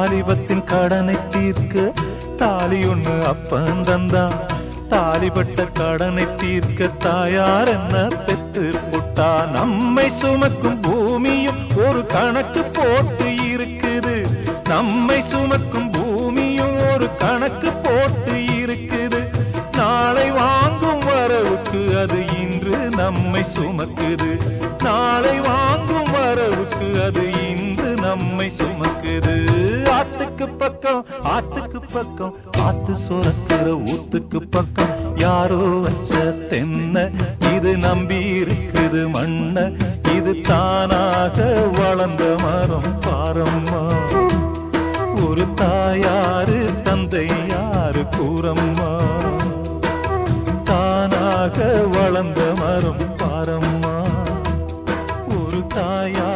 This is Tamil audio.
வாலிபத்தின் கடனை தீர்க்க தாலி ஒண்ணு அப்பன் தந்தான். தாலிபட்ட கடனை தீர்க்க தாயார் என்ன பெத்து புட்டா. நம்மை சுமக்கும் பூமியும் ஒரு கணக்கு போட்டு இருக்குது. நம்மை சுமக்கும் பூமியும் ஒரு கணக்கு போட்டு இருக்குது. நாளை வாங்கும் வரவுக்கு அது இன்று நம்மை சுமக்குது. நாளை வாங்கும் வரவுக்கு அது இன்று நம்மை சுமக்குது. ஆத்துக்கு பக்கம் ஆத்துக்கு பக்கம் ஆத்து சுரக்கிற ஊத்துக்கு பக்கம் யாரோ வச்ச தென்ன இது நம்பி இருக்குது மண்ண. இது தானாக வளர்ந்த மரம் பாரம்மா. ஒரு தாயாரு தந்தை யாரு கூறம்மா. தானாக வளர்ந்த மரம் பாரம்மா. ஒரு தாயார்